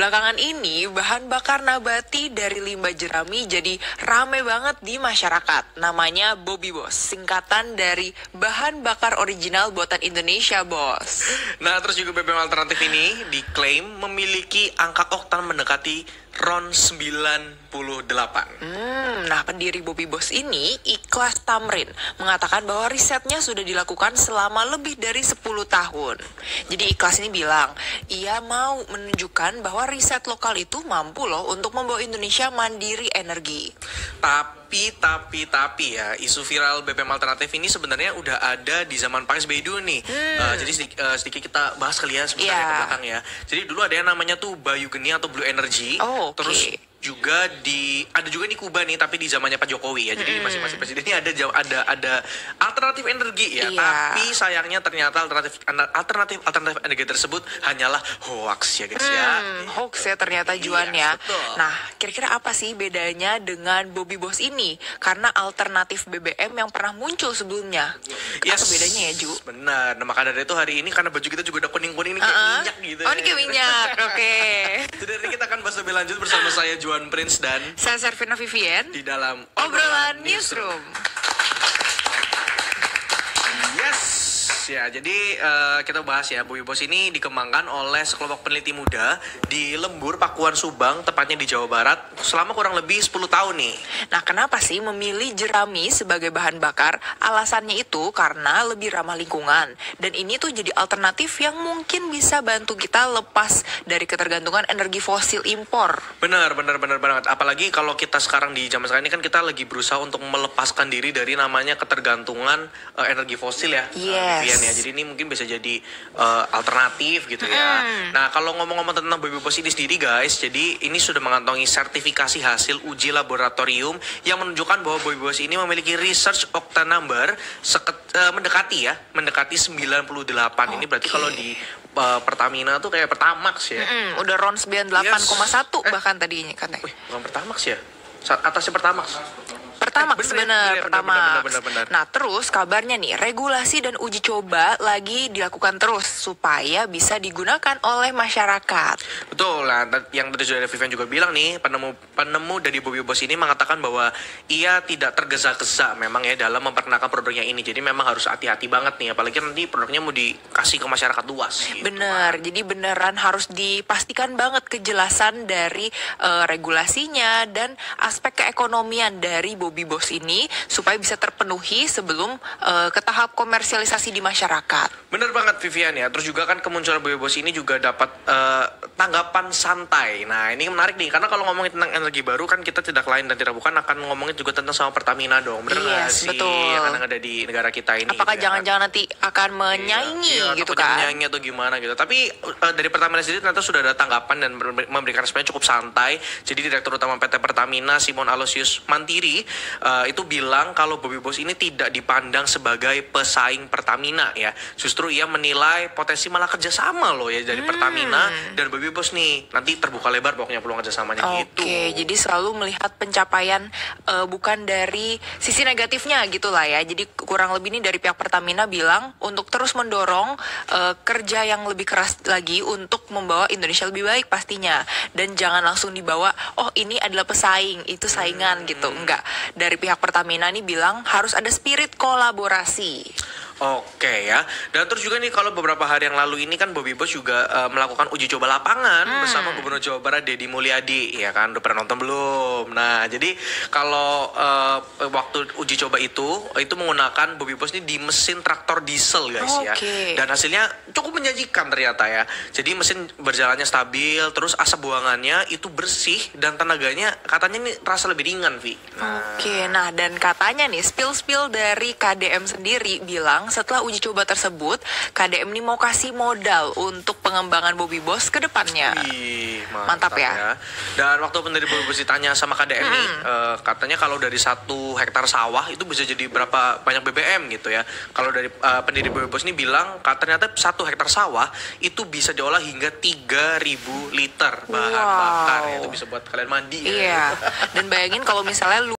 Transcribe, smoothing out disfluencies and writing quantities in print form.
belakangan ini bahan bakar nabati dari limbah jerami jadi rame banget di masyarakat. Namanya Bobby Boss, singkatan dari bahan bakar original buatan Indonesia, Bos. Nah, terus juga BBM alternatif ini diklaim memiliki angka oktan mendekati RON 98. Nah, pendiri Bobby Boss ini, Ikhlas Tamrin, mengatakan bahwa risetnya sudah dilakukan selama lebih dari 10 tahun. Jadi Ikhlas ini bilang, ia mau menunjukkan bahwa riset lokal itu mampu loh untuk membawa Indonesia mandiri energi. Tapi ya, isu viral BBM alternatif ini sebenarnya udah ada di zaman Pak SBY dulu nih. Jadi sedikit kita bahas kali ya sebentar ke belakang ya. Jadi dulu ada yang namanya tuh Bayu Geni atau Blue Energy. Terus juga ada juga nih Kuba nih, tapi di zamannya Pak Jokowi ya. Jadi masing-masing presiden ini ada alternatif energi ya. Tapi sayangnya ternyata alternatif energi tersebut hanyalah hoax ya guys ya. Hoax ya ternyata Juannya. Nah, kira-kira apa sih bedanya dengan Bobby Boss ini? Karena alternatif BBM yang pernah muncul sebelumnya. Apa bedanya ya, Ju? Benar. Nah, maka dari itu hari ini karena baju kita juga udah kuning-kuning nih kayak minyak gitu. Oh, ini kayak minyak. Oke. Jadi hari ini kita akan bahas lebih lanjut bersama saya Juan Prince dan saya Servina Vivien di dalam Obrolan Newsroom. Ya, jadi kita bahas ya, Bobby Boss ini dikembangkan oleh sekelompok peneliti muda di Lembur, Pakuan, Subang, tepatnya di Jawa Barat, selama kurang lebih 10 tahun nih. Nah, kenapa sih memilih jerami sebagai bahan bakar? Alasannya itu karena lebih ramah lingkungan. Dan ini tuh jadi alternatif yang mungkin bisa bantu kita lepas dari ketergantungan energi fosil impor. Benar banget. Apalagi kalau kita sekarang di zaman sekarang ini kan kita lagi berusaha untuk melepaskan diri dari namanya ketergantungan energi fosil ya. Yes. Ya, jadi ini mungkin bisa jadi alternatif gitu ya. Nah, kalau ngomong-ngomong tentang Bobby Boss ini sendiri guys, jadi ini sudah mengantongi sertifikasi hasil uji laboratorium yang menunjukkan bahwa Bobby Boss ini memiliki research octane number mendekati 98. Ini berarti kalau di Pertamina tuh kayak Pertamax ya. Udah RON 98,1 bahkan tadinya katanya. Bukan Pertamax ya? Atasnya Pertamax. Pertamax, bener. Bener. Nah, terus kabarnya nih, regulasi dan uji coba lagi dilakukan terus supaya bisa digunakan oleh masyarakat. Betul lah, yang tadi sudah Vivian juga bilang nih, penemu dari Bobby Boss ini mengatakan bahwa ia tidak tergesa-gesa memang ya dalam memperkenalkan produknya ini. Jadi memang harus hati-hati banget nih, apalagi nanti produknya mau dikasih ke masyarakat luas. Gitu. Bener, jadi beneran harus dipastikan banget kejelasan dari regulasinya dan aspek keekonomian dari Bobby Boss ini supaya bisa terpenuhi sebelum ke tahap komersialisasi di masyarakat. Bener banget Vivian ya. Terus juga kan kemunculan Bobby Boss ini juga dapat tanggapan santai. Nah, ini menarik nih karena kalau ngomongin tentang energi baru kan kita tidak lain dan tidak bukan akan ngomongin juga tentang sama Pertamina dong. Bener nggak sih? Betul. Yang ada di negara kita ini. Apakah gitu jangan-jangan nanti akan menyaingi gitu kan? Menyaingi atau gimana gitu. Tapi dari Pertamina sendiri ternyata sudah ada tanggapan dan memberikan responnya cukup santai. Jadi Direktur Utama PT Pertamina Simon Aloysius Mantiri itu bilang kalau Bobby Boss ini tidak dipandang sebagai pesaing Pertamina ya. Justru ia menilai potensi malah kerjasama loh ya dari Pertamina dan Bobby Boss nih. Nanti terbuka lebar pokoknya peluang kerjasamanya gitu. Oke, jadi selalu melihat pencapaian bukan dari sisi negatifnya gitu lah ya. Jadi kurang lebih nih dari pihak Pertamina bilang untuk terus mendorong kerja yang lebih keras lagi untuk membawa Indonesia lebih baik pastinya. Dan jangan langsung dibawa, oh ini adalah pesaing, itu saingan gitu. Enggak, dari pihak Pertamina nih bilang harus ada spirit kolaborasi. Oke ya, dan terus juga nih kalau beberapa hari yang lalu ini kan Bobby Boss juga melakukan uji coba lapangan bersama Gubernur Jawa Barat Deddy Mulyadi, ya kan, udah pernah nonton belum? Nah, jadi kalau waktu uji coba itu menggunakan Bobby Boss ini di mesin traktor diesel guys ya, dan hasilnya cukup menjanjikan ternyata ya. Jadi mesin berjalannya stabil, terus asap buangannya itu bersih dan tenaganya katanya nih terasa lebih ringan, Vi. Nah dan katanya nih spill dari KDM sendiri bilang setelah uji coba tersebut, KDM ini mau kasih modal untuk pengembangan Bobby Boss ke depannya. Mantap ya. Dan waktu pendiri Bobby Boss ditanya sama KDM nih, katanya kalau dari 1 hektar sawah itu bisa jadi berapa banyak BBM gitu ya. Kalau dari pendiri Bobby Boss ini bilang, ternyata 1 hektar sawah itu bisa diolah hingga 3.000 liter bahan bakar. Itu bisa buat kalian mandi. Iya. Dan bayangin kalau misalnya